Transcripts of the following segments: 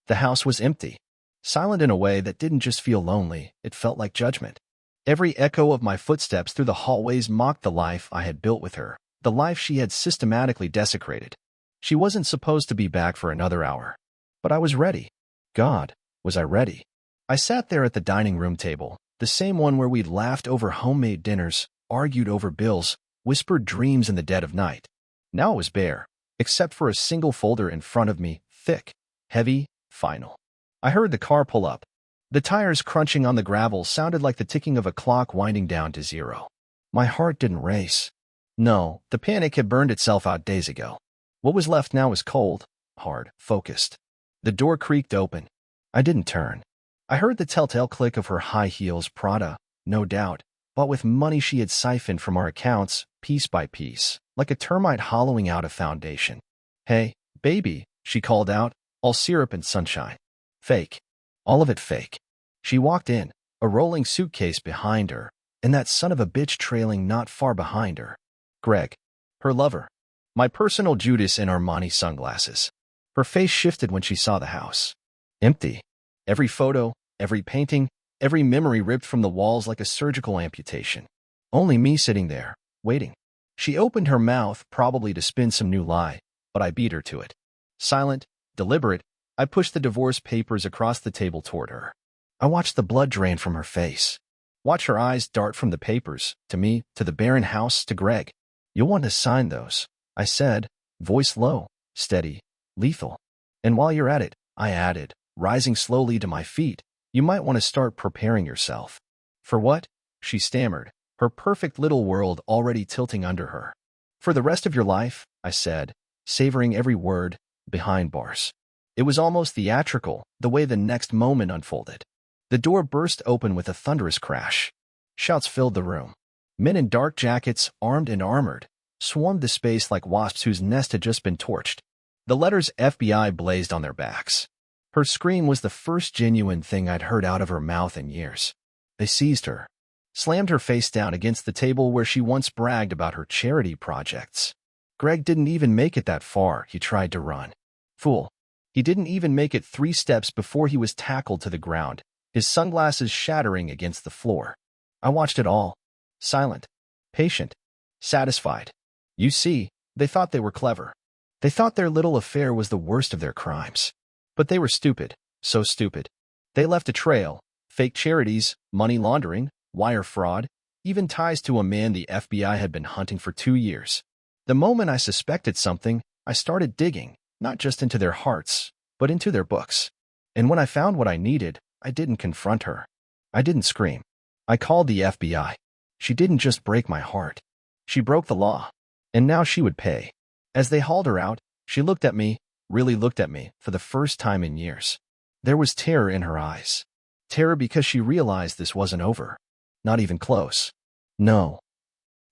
The house was empty, silent in a way that didn't just feel lonely, it felt like judgment. Every echo of my footsteps through the hallways mocked the life I had built with her, the life she had systematically desecrated. She wasn't supposed to be back for another hour. But I was ready. God, was I ready? I sat there at the dining room table, the same one where we'd laughed over homemade dinners, argued over bills, whispered dreams in the dead of night. Now it was bare, except for a single folder in front of me, thick, heavy, final. I heard the car pull up. The tires crunching on the gravel sounded like the ticking of a clock winding down to zero. My heart didn't race. No, the panic had burned itself out days ago. What was left now was cold, hard, focused. The door creaked open. I didn't turn. I heard the telltale click of her high heels, Prada, no doubt, bought with money she had siphoned from our accounts, piece by piece, like a termite hollowing out a foundation. "Hey, baby," she called out, all syrup and sunshine. Fake. All of it fake. She walked in, a rolling suitcase behind her, and that son of a bitch trailing not far behind her. Greg. Her lover. My personal Judas in Armani sunglasses. Her face shifted when she saw the house. Empty. Every photo, every painting, every memory ripped from the walls like a surgical amputation. Only me sitting there, waiting. She opened her mouth, probably to spin some new lie, but I beat her to it. Silent, deliberate, I pushed the divorce papers across the table toward her. I watched the blood drain from her face. Watch her eyes dart from the papers, to me, to the barren house, to Greg. "You'll want to sign those," I said, voice low, steady, lethal. "And while you're at it," I added, rising slowly to my feet, "you might want to start preparing yourself." "For what?" she stammered, her perfect little world already tilting under her. "For the rest of your life," I said, savoring every word, behind bars. It was almost theatrical, the way the next moment unfolded. The door burst open with a thunderous crash. Shouts filled the room. Men in dark jackets, armed and armored, swarmed the space like wasps whose nest had just been torched. The letters FBI blazed on their backs. Her scream was the first genuine thing I'd heard out of her mouth in years. They seized her, slammed her face down against the table where she once bragged about her charity projects. Greg didn't even make it that far, he tried to run. Fool. He didn't even make it 3 steps before he was tackled to the ground, his sunglasses shattering against the floor. I watched it all. Silent. Patient. Satisfied. You see, they thought they were clever. They thought their little affair was the worst of their crimes. But they were stupid. So stupid. They left a trail. Fake charities, money laundering, wire fraud, even ties to a man the FBI had been hunting for 2 years. The moment I suspected something, I started digging, not just into their hearts, but into their books. And when I found what I needed, I didn't confront her. I didn't scream. I called the FBI. She didn't just break my heart. She broke the law. And now she would pay. As they hauled her out, she looked at me, really looked at me, for the first time in years. There was terror in her eyes. Terror because she realized this wasn't over. Not even close. No.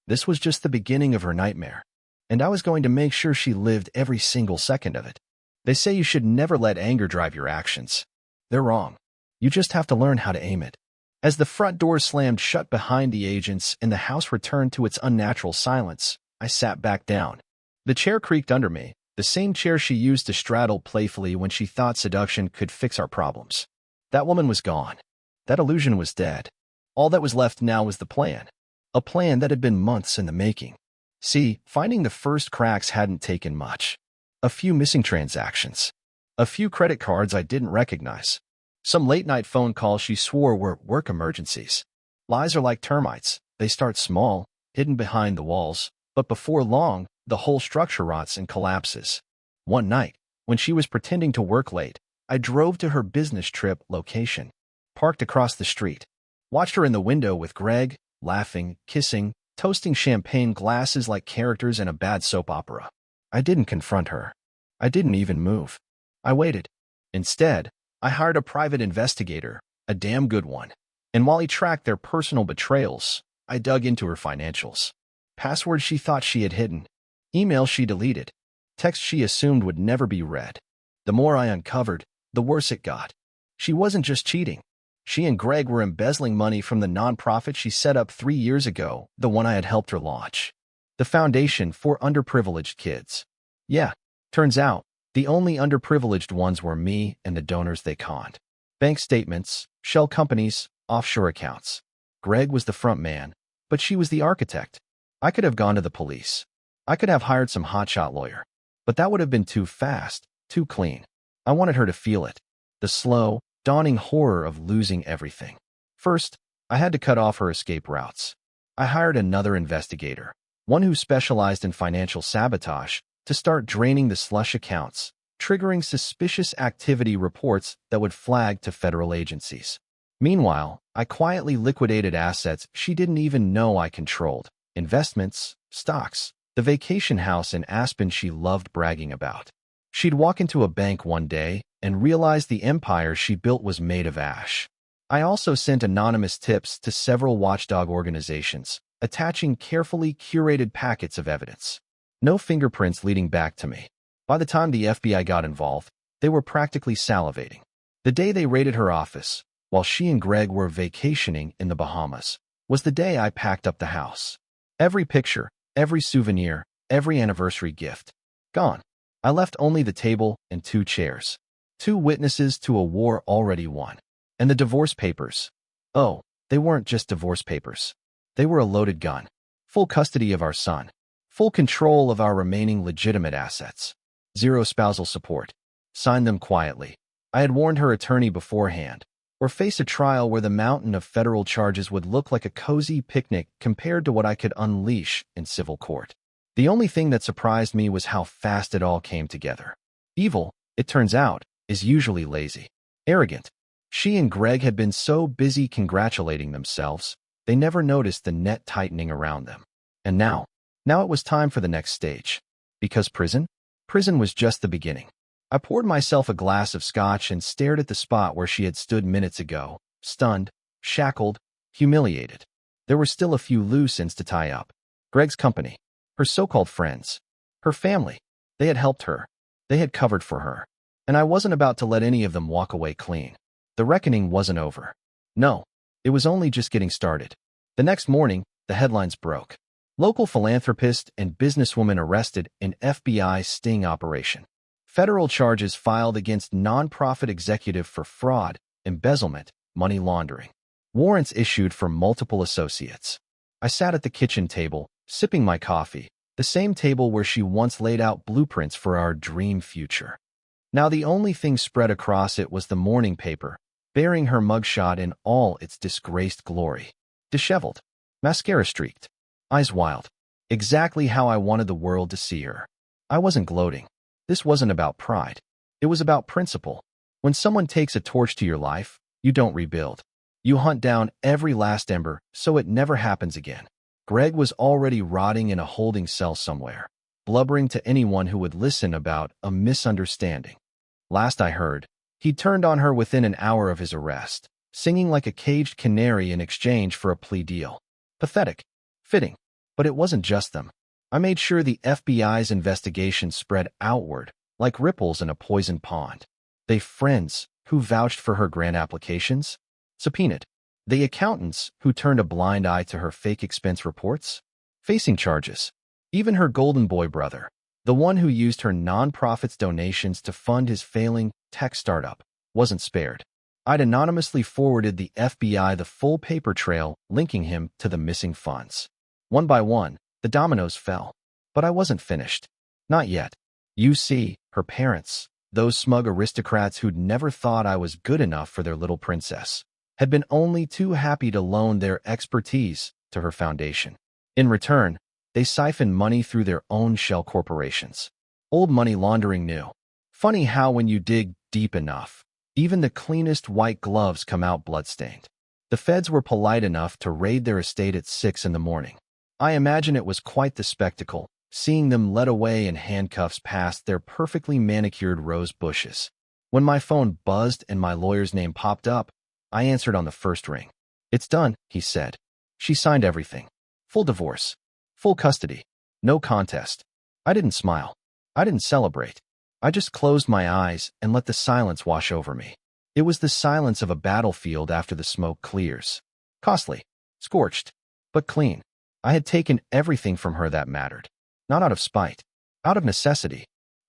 This was just the beginning of her nightmare. And I was going to make sure she lived every single second of it. They say you should never let anger drive your actions. They're wrong. You just have to learn how to aim it. As the front door slammed shut behind the agents and the house returned to its unnatural silence, I sat back down. The chair creaked under me, the same chair she used to straddle playfully when she thought seduction could fix our problems. That woman was gone. That illusion was dead. All that was left now was the plan. A plan that had been months in the making. See, finding the first cracks hadn't taken much. A few missing transactions. A few credit cards I didn't recognize. Some late-night phone calls she swore were work emergencies. Lies are like termites. They start small, hidden behind the walls, but before long, the whole structure rots and collapses. One night, when she was pretending to work late, I drove to her business trip location. Parked across the street. Watched her in the window with Greg, laughing, kissing, toasting champagne glasses like characters in a bad soap opera. I didn't confront her. I didn't even move. I waited. Instead, I hired a private investigator, a damn good one. And while he tracked their personal betrayals, I dug into her financials. Passwords she thought she had hidden. Emails she deleted. Texts she assumed would never be read. The more I uncovered, the worse it got. She wasn't just cheating. She and Greg were embezzling money from the nonprofit she set up 3 years ago, the one I had helped her launch. The Foundation for Underprivileged Kids. Yeah, turns out, The only underprivileged ones were me and the donors they conned. Bank statements, shell companies, offshore accounts. Greg was the front man, but she was the architect. I could have gone to the police. I could have hired some hotshot lawyer. But that would have been too fast, too clean. I wanted her to feel it. The slow, dawning horror of losing everything. First, I had to cut off her escape routes. I hired another investigator, one who specialized in financial sabotage, to start draining the slush accounts, triggering suspicious activity reports that would flag to federal agencies. Meanwhile, I quietly liquidated assets she didn't even know I controlled. Investments, stocks, the vacation house in Aspen she loved bragging about. She'd walk into a bank one day and realize the empire she built was made of ash. I also sent anonymous tips to several watchdog organizations, attaching carefully curated packets of evidence. No fingerprints leading back to me. By the time the FBI got involved, they were practically salivating. The day they raided her office, while she and Greg were vacationing in the Bahamas, was the day I packed up the house. Every picture, every souvenir, every anniversary gift. Gone. I left only the table and 2 chairs. 2 witnesses to a war already won. And the divorce papers. Oh, they weren't just divorce papers. They were a loaded gun. Full custody of our son. Full control of our remaining legitimate assets. 0 spousal support. Signed them quietly. I had warned her attorney beforehand. Or face a trial where the mountain of federal charges would look like a cozy picnic compared to what I could unleash in civil court. The only thing that surprised me was how fast it all came together. Evil, it turns out, is usually lazy. Arrogant. She and Greg had been so busy congratulating themselves, they never noticed the net tightening around them. And now it was time for the next stage. Because prison was just the beginning. I poured myself a glass of scotch and stared at the spot where she had stood minutes ago, stunned, shackled, humiliated. There were still a few loose ends to tie up. Greg's company, her so-called friends, her family. They had helped her. They had covered for her. And I wasn't about to let any of them walk away clean. The reckoning wasn't over. No, it was only just getting started. The next morning, the headlines broke. Local philanthropist and businesswoman arrested in FBI sting operation. Federal charges filed against nonprofit executive for fraud, embezzlement, money laundering. Warrants issued for multiple associates. I sat at the kitchen table, sipping my coffee, the same table where she once laid out blueprints for our dream future. Now the only thing spread across it was the morning paper, bearing her mugshot in all its disgraced glory. Disheveled, mascara-streaked, eyes wild. Exactly how I wanted the world to see her. I wasn't gloating. This wasn't about pride. It was about principle. When someone takes a torch to your life, you don't rebuild. You hunt down every last ember so it never happens again. Greg was already rotting in a holding cell somewhere, blubbering to anyone who would listen about a misunderstanding. Last I heard, he turned on her within an hour of his arrest, singing like a caged canary in exchange for a plea deal. Pathetic. Fitting. But it wasn't just them. I made sure the FBI's investigation spread outward, like ripples in a poisoned pond. They friends who vouched for her grant applications, subpoenaed. The accountants who turned a blind eye to her fake expense reports, facing charges. Even her golden boy brother, the one who used her nonprofit's donations to fund his failing tech startup, wasn't spared. I'd anonymously forwarded the FBI the full paper trail linking him to the missing funds. One by one, the dominoes fell. But I wasn't finished. Not yet. You see, her parents, those smug aristocrats who'd never thought I was good enough for their little princess, had been only too happy to loan their expertise to her foundation. In return, they siphoned money through their own shell corporations. Old money laundering new. Funny how when you dig deep enough, even the cleanest white gloves come out bloodstained. The feds were polite enough to raid their estate at 6 in the morning. I imagine it was quite the spectacle, seeing them led away in handcuffs past their perfectly manicured rose bushes. When my phone buzzed and my lawyer's name popped up, I answered on the first ring. "It's done," he said. "She signed everything. Full divorce. Full custody. No contest." I didn't smile. I didn't celebrate. I just closed my eyes and let the silence wash over me. It was the silence of a battlefield after the smoke clears. Costly. Scorched. But clean. I had taken everything from her that mattered. Not out of spite. Out of necessity.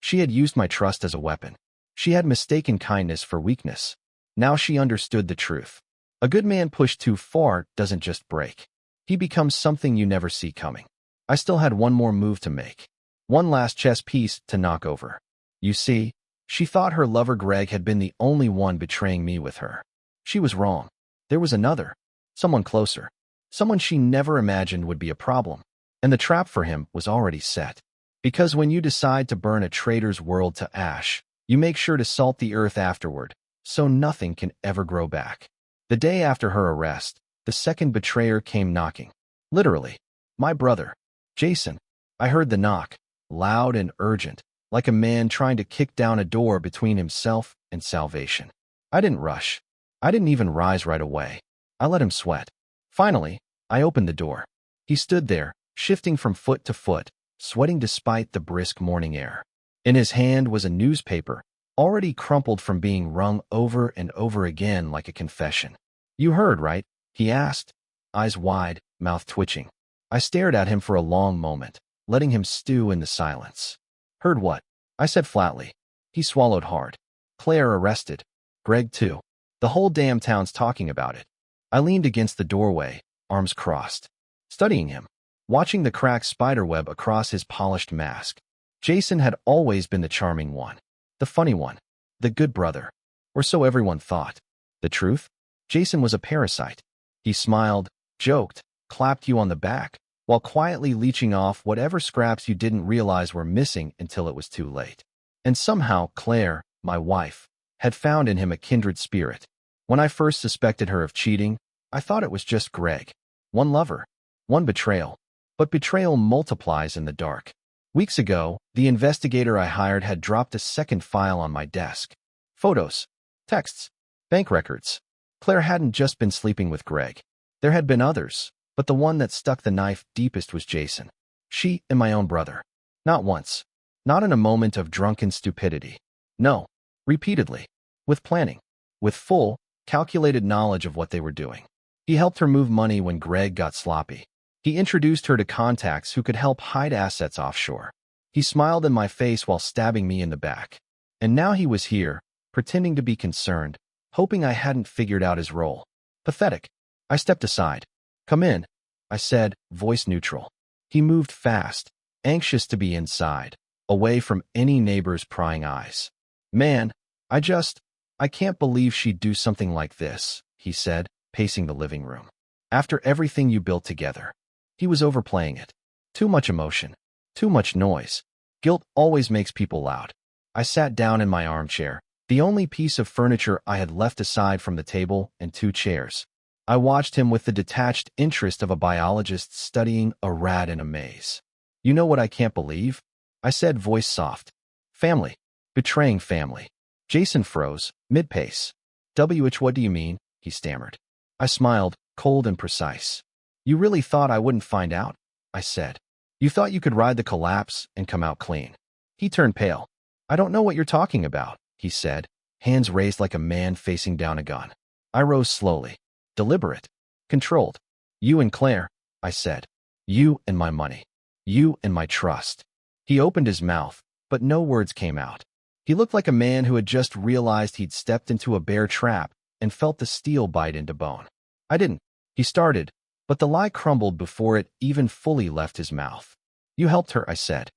She had used my trust as a weapon. She had mistaken kindness for weakness. Now she understood the truth. A good man pushed too far doesn't just break. He becomes something you never see coming. I still had one more move to make. One last chess piece to knock over. You see, she thought her lover Greg had been the only one betraying me with her. She was wrong. There was another. Someone closer. Someone she never imagined would be a problem. And the trap for him was already set. Because when you decide to burn a traitor's world to ash, you make sure to salt the earth afterward, so nothing can ever grow back. The day after her arrest, the second betrayer came knocking. Literally. My brother. Jason. I heard the knock, loud and urgent, like a man trying to kick down a door between himself and salvation. I didn't rush. I didn't even rise right away. I let him sweat. Finally, I opened the door. He stood there, shifting from foot to foot, sweating despite the brisk morning air. In his hand was a newspaper, already crumpled from being wrung over and over again like a confession. You heard, right? He asked, eyes wide, mouth twitching. I stared at him for a long moment, letting him stew in the silence. Heard what? I said flatly. He swallowed hard. Claire arrested. Greg too. The whole damn town's talking about it. I leaned against the doorway, arms crossed, studying him, watching the cracked spiderweb across his polished mask. Jason had always been the charming one, the funny one, the good brother, or so everyone thought. The truth? Jason was a parasite. He smiled, joked, clapped you on the back, while quietly leeching off whatever scraps you didn't realize were missing until it was too late. And somehow Claire, my wife, had found in him a kindred spirit. When I first suspected her of cheating, I thought it was just Greg. One lover, one betrayal. But betrayal multiplies in the dark. Weeks ago, the investigator I hired had dropped a second file on my desk. Photos, texts, bank records. Claire hadn't just been sleeping with Greg. There had been others, but the one that stuck the knife deepest was Jason. She and my own brother. Not once. Not in a moment of drunken stupidity. No, repeatedly. With planning. With full, calculated knowledge of what they were doing. He helped her move money when Greg got sloppy. He introduced her to contacts who could help hide assets offshore. He smiled in my face while stabbing me in the back. And now he was here, pretending to be concerned, hoping I hadn't figured out his role. Pathetic. I stepped aside. Come in, I said, voice neutral. He moved fast, anxious to be inside, away from any neighbor's prying eyes. Man, I can't believe she'd do something like this, he said, pacing the living room. After everything you built together. He was overplaying it. Too much emotion. Too much noise. Guilt always makes people loud. I sat down in my armchair, the only piece of furniture I had left aside from the table and two chairs. I watched him with the detached interest of a biologist studying a rat in a maze. You know what I can't believe? I said, voice soft. Family. Betraying family. Jason froze, mid-pace. What do you mean? He stammered. I smiled, cold and precise. You really thought I wouldn't find out? I said. You thought you could ride the collapse and come out clean. He turned pale. I don't know what you're talking about, he said, hands raised like a man facing down a gun. I rose slowly. Deliberate. Controlled. You and Claire, I said. You and my money. You and my trust. He opened his mouth, but no words came out. He looked like a man who had just realized he'd stepped into a bear trap and felt the steel bite into bone. I didn't. He started, but the lie crumbled before it even fully left his mouth. You helped her, I said.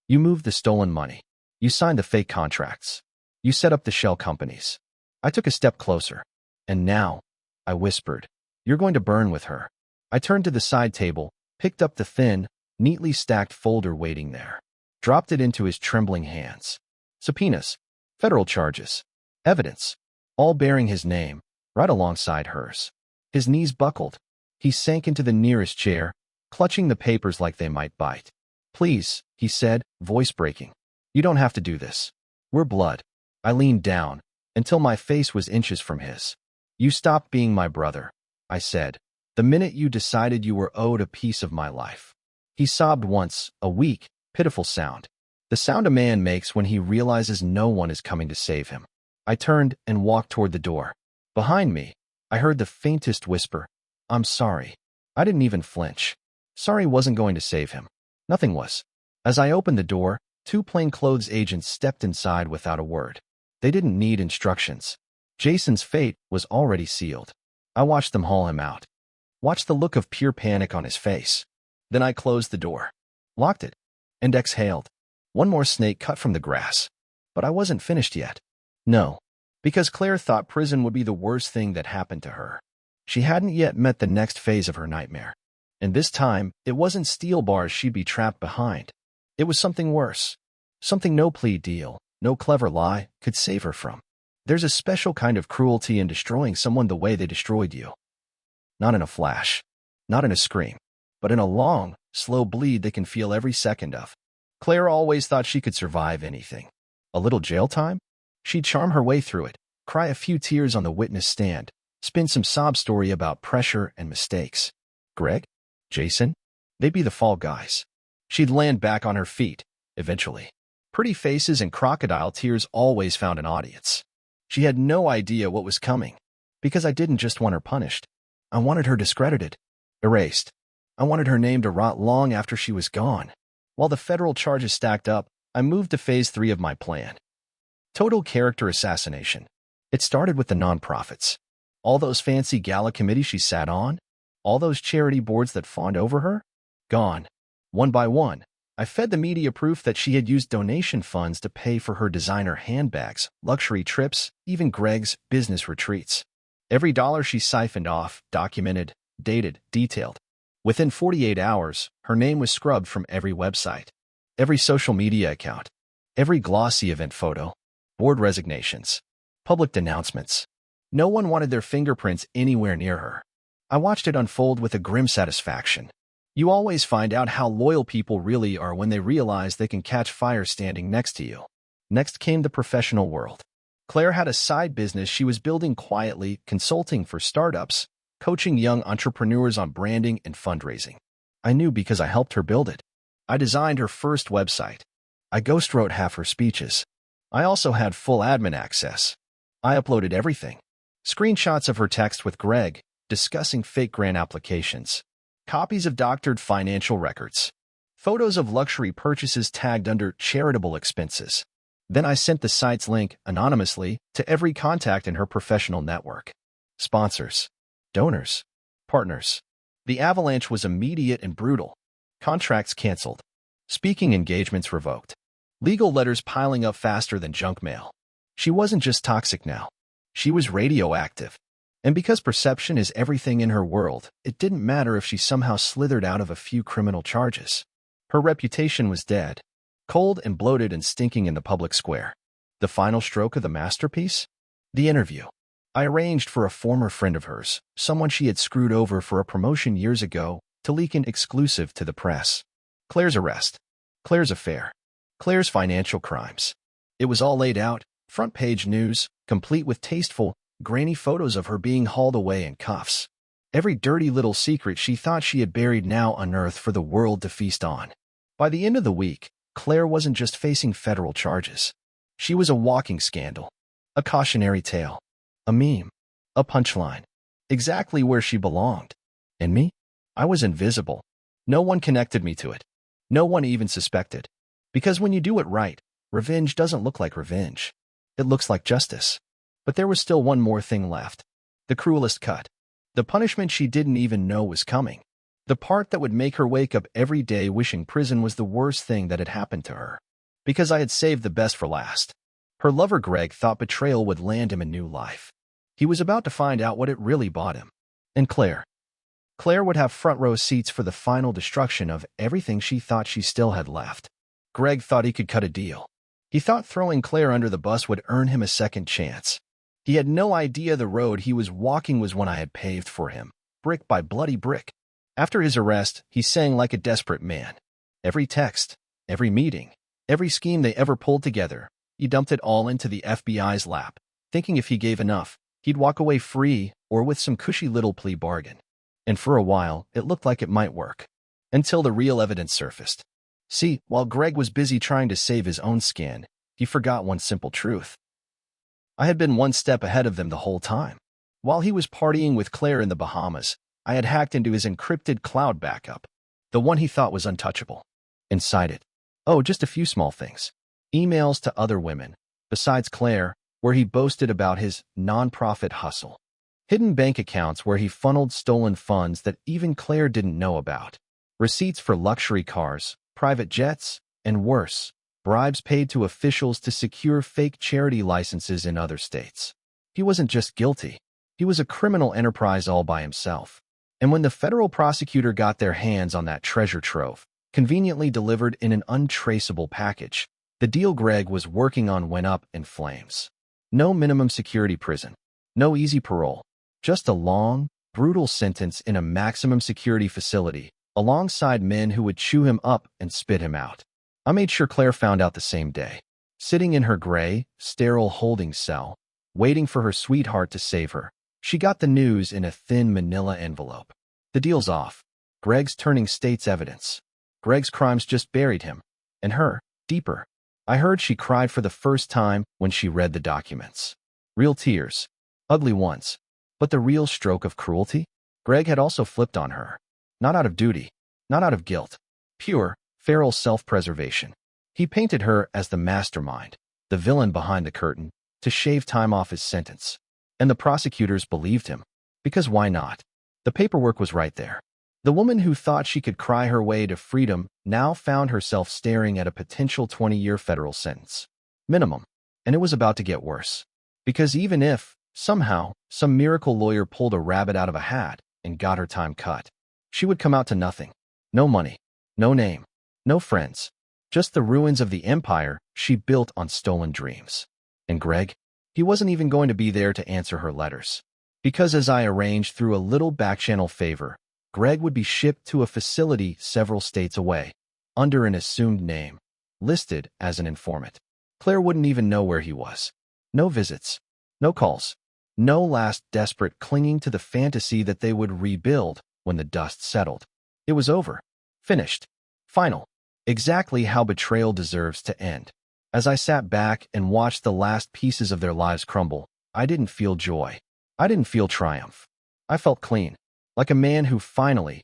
You moved the stolen money. You signed the fake contracts. You set up the shell companies. I took a step closer. And now, I whispered, you're going to burn with her. I turned to the side table, picked up the thin, neatly stacked folder waiting there, dropped it into his trembling hands. Subpoenas, federal charges, evidence, all bearing his name, right alongside hers. His knees buckled. He sank into the nearest chair, clutching the papers like they might bite. Please, he said, voice breaking. You don't have to do this. We're blood. I leaned down, until my face was inches from his. You stopped being my brother, I said, the minute you decided you were owed a piece of my life. He sobbed once, a weak, pitiful sound. The sound a man makes when he realizes no one is coming to save him. I turned and walked toward the door. Behind me, I heard the faintest whisper. I'm sorry. I didn't even flinch. Sorry wasn't going to save him. Nothing was. As I opened the door, Two plainclothes agents stepped inside without a word. They didn't need instructions. Jason's fate was already sealed. I watched them haul him out. Watched the look of pure panic on his face. Then I closed the door, locked it, and exhaled. One more snake cut from the grass. But I wasn't finished yet. No, because Claire thought prison would be the worst thing that happened to her. She hadn't yet met the next phase of her nightmare. And this time, it wasn't steel bars she'd be trapped behind. It was something worse. Something no plea deal, no clever lie could save her from. There's a special kind of cruelty in destroying someone the way they destroyed you. Not in a flash, not in a scream, but in a long, slow bleed they can feel every second of. Claire always thought she could survive anything. A little jail time? She'd charm her way through it, cry a few tears on the witness stand, spin some sob story about pressure and mistakes. Greg? Jason? They'd be the fall guys. She'd land back on her feet, eventually. Pretty faces and crocodile tears always found an audience. She had no idea what was coming, because I didn't just want her punished. I wanted her discredited, erased. I wanted her name to rot long after she was gone. While the federal charges stacked up, I moved to phase 3 of my plan. Total character assassination. It started with the nonprofits. All those fancy gala committees she sat on, all those charity boards that fawned over her, gone. One by one, I fed the media proof that she had used donation funds to pay for her designer handbags, luxury trips, even Greg's business retreats. Every dollar she siphoned off, documented, dated, detailed. Within 48 hours, her name was scrubbed from every website, every social media account, every glossy event photo, board resignations, public denouncements. No one wanted their fingerprints anywhere near her. I watched it unfold with a grim satisfaction. You always find out how loyal people really are when they realize they can catch fire standing next to you. Next came the professional world. Claire had a side business she was building quietly, consulting for startups, coaching young entrepreneurs on branding and fundraising. I knew because I helped her build it. I designed her first website. I ghostwrote half her speeches. I also had full admin access. I uploaded everything. Screenshots of her text with Greg, discussing fake grant applications. Copies of doctored financial records. Photos of luxury purchases tagged under charitable expenses. Then I sent the site's link, anonymously, to every contact in her professional network. Sponsors. Donors. Partners. The avalanche was immediate and brutal. Contracts canceled. Speaking engagements revoked. Legal letters piling up faster than junk mail. She wasn't just toxic now. She was radioactive. And because perception is everything in her world, it didn't matter if she somehow slithered out of a few criminal charges. Her reputation was dead, cold and bloated and stinking in the public square. The final stroke of the masterpiece? The interview. I arranged for a former friend of hers, someone she had screwed over for a promotion years ago, to leak an exclusive to the press. Claire's arrest. Claire's affair. Claire's financial crimes. It was all laid out, front-page news, complete with tasteful, grainy photos of her being hauled away in cuffs. Every dirty little secret she thought she had buried now unearthed for the world to feast on. By the end of the week, Claire wasn't just facing federal charges. She was a walking scandal, a cautionary tale, a meme, a punchline, exactly where she belonged. And me? I was invisible. No one connected me to it. No one even suspected. Because when you do it right, revenge doesn't look like revenge. It looks like justice. But there was still one more thing left. The cruelest cut. The punishment she didn't even know was coming. The part that would make her wake up every day wishing prison was the worst thing that had happened to her. Because I had saved the best for last. Her lover Greg thought betrayal would land him a new life. He was about to find out what it really bought him. And Claire. Claire would have front row seats for the final destruction of everything she thought she still had left. Greg thought he could cut a deal. He thought throwing Claire under the bus would earn him a second chance. He had no idea the road he was walking was one I had paved for him, brick by bloody brick. After his arrest, he sang like a desperate man. Every text, every meeting, every scheme they ever pulled together, he dumped it all into the FBI's lap, thinking if he gave enough, he'd walk away free or with some cushy little plea bargain. And for a while, it looked like it might work. Until the real evidence surfaced. See, while Greg was busy trying to save his own skin, he forgot one simple truth. I had been one step ahead of them the whole time. While he was partying with Claire in the Bahamas, I had hacked into his encrypted cloud backup, the one he thought was untouchable. Inside it, Oh, just a few small things. Emails to other women, besides Claire, where he boasted about his nonprofit hustle. Hidden bank accounts where he funneled stolen funds that even Claire didn't know about. Receipts for luxury cars, private jets, and worse, bribes paid to officials to secure fake charity licenses in other states. He wasn't just guilty. He was a criminal enterprise all by himself. And when the federal prosecutor got their hands on that treasure trove, conveniently delivered in an untraceable package, the deal Greg was working on went up in flames. No minimum security prison. No easy parole. Just a long, brutal sentence in a maximum security facility, alongside men who would chew him up and spit him out. I made sure Claire found out the same day. Sitting in her gray, sterile holding cell, waiting for her sweetheart to save her, she got the news in a thin manila envelope. The deal's off. Greg's turning state's evidence. Greg's crimes just buried him. And her, deeper. I heard she cried for the first time when she read the documents. Real tears. Ugly ones. But the real stroke of cruelty? Greg had also flipped on her. Not out of duty. Not out of guilt. Pure, feral self-preservation. He painted her as the mastermind, the villain behind the curtain, to shave time off his sentence. And the prosecutors believed him. Because why not? The paperwork was right there. The woman who thought she could cry her way to freedom now found herself staring at a potential 20-year federal sentence. Minimum. And it was about to get worse. Because even if, somehow, some miracle lawyer pulled a rabbit out of a hat and got her time cut, she would come out to nothing. No money. No name. No friends. Just the ruins of the empire she built on stolen dreams. And Greg? He wasn't even going to be there to answer her letters. Because as I arranged through a little backchannel favor, Greg would be shipped to a facility several states away, under an assumed name, listed as an informant. Claire wouldn't even know where he was. No visits. No calls. No last desperate clinging to the fantasy that they would rebuild when the dust settled. It was over. Finished. Final. Exactly how betrayal deserves to end. As I sat back and watched the last pieces of their lives crumble, I didn't feel joy. I didn't feel triumph. I felt clean. Like a man who finally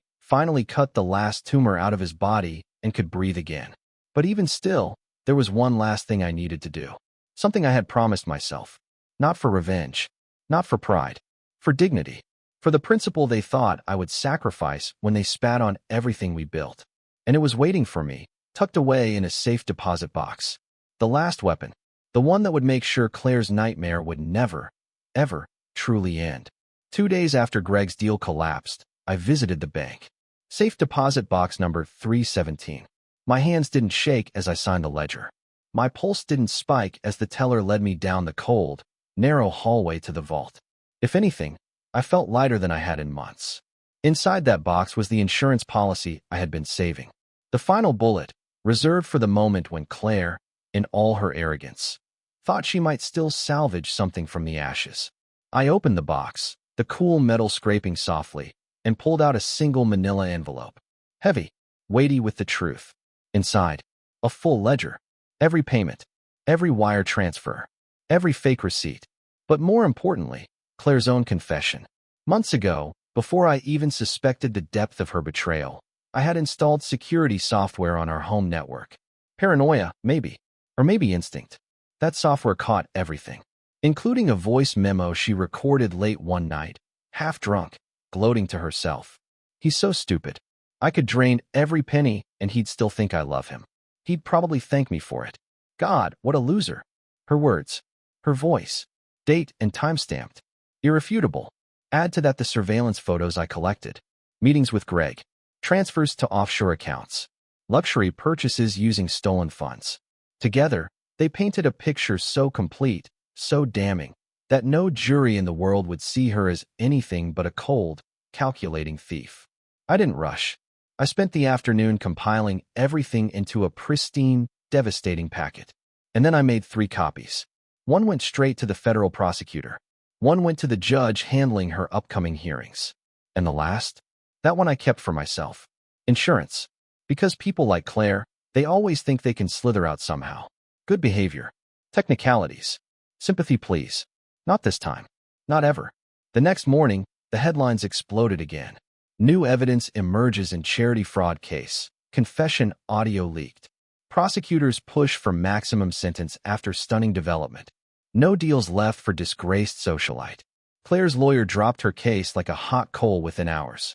cut the last tumor out of his body and could breathe again. But even still, there was one last thing I needed to do. Something I had promised myself. Not for revenge. Not for pride. For dignity. For the principle they thought I would sacrifice when they spat on everything we built. And it was waiting for me, tucked away in a safe deposit box. The last weapon. The one that would make sure Claire's nightmare would never, ever, truly end. 2 days after Greg's deal collapsed, I visited the bank. Safe deposit box number 317. My hands didn't shake as I signed the ledger. My pulse didn't spike as the teller led me down the cold, narrow hallway to the vault. If anything, I felt lighter than I had in months. Inside that box was the insurance policy I had been saving. The final bullet, reserved for the moment when Claire, in all her arrogance, thought she might still salvage something from the ashes. I opened the box, the cool metal scraping softly, and pulled out a single manila envelope. Heavy, weighty with the truth. Inside, a full ledger. Every payment, every wire transfer, every fake receipt. But more importantly, Claire's own confession. Months ago, before I even suspected the depth of her betrayal, I had installed security software on our home network. Paranoia, maybe. Or maybe instinct. That software caught everything, including a voice memo she recorded late one night, half drunk, gloating to herself. He's so stupid. I could drain every penny and he'd still think I love him. He'd probably thank me for it. God, what a loser. Her words. Her voice. Date and time-stamped. Irrefutable. Add to that the surveillance photos I collected. Meetings with Greg. Transfers to offshore accounts. Luxury purchases using stolen funds. Together, they painted a picture so complete, so damning, that no jury in the world would see her as anything but a cold, calculating thief. I didn't rush. I spent the afternoon compiling everything into a pristine, devastating packet. And then I made 3 copies. One went straight to the federal prosecutor. One went to the judge handling her upcoming hearings. And the last? That one I kept for myself. Insurance. Because people like Claire, they always think they can slither out somehow. Good behavior. Technicalities. Sympathy, please. Not this time. Not ever. The next morning, the headlines exploded again. New evidence emerges in charity fraud case. Confession audio leaked. Prosecutors push for maximum sentence after stunning development. No deals left for disgraced socialite. Claire's lawyer dropped her case like a hot coal within hours.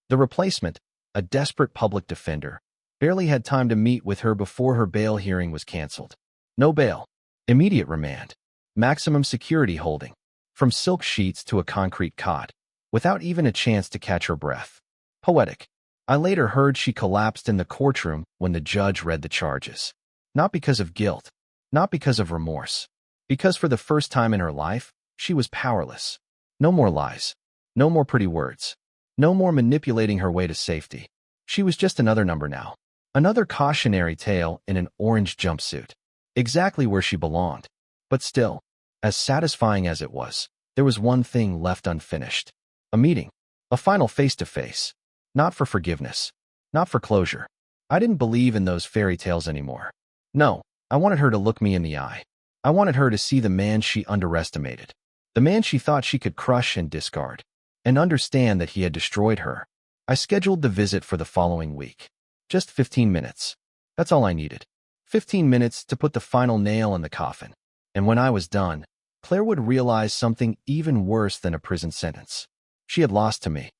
The replacement, a desperate public defender, barely had time to meet with her before her bail hearing was canceled. No bail. Immediate remand. Maximum security holding. From silk sheets to a concrete cot, without even a chance to catch her breath. Poetic. I later heard she collapsed in the courtroom when the judge read the charges. Not because of guilt, not because of remorse, because for the first time in her life, she was powerless. No more lies. No more pretty words. No more manipulating her way to safety. She was just another number now. Another cautionary tale in an orange jumpsuit. Exactly where she belonged. But still, as satisfying as it was, there was one thing left unfinished. A meeting. A final face-to-face. Not for forgiveness. Not for closure. I didn't believe in those fairy tales anymore. No, I wanted her to look me in the eye. I wanted her to see the man she underestimated. The man she thought she could crush and discard. And understand that he had destroyed her. I scheduled the visit for the following week. Just 15 minutes. That's all I needed. 15 minutes to put the final nail in the coffin. And when I was done, Claire would realize something even worse than a prison sentence. She had lost to me.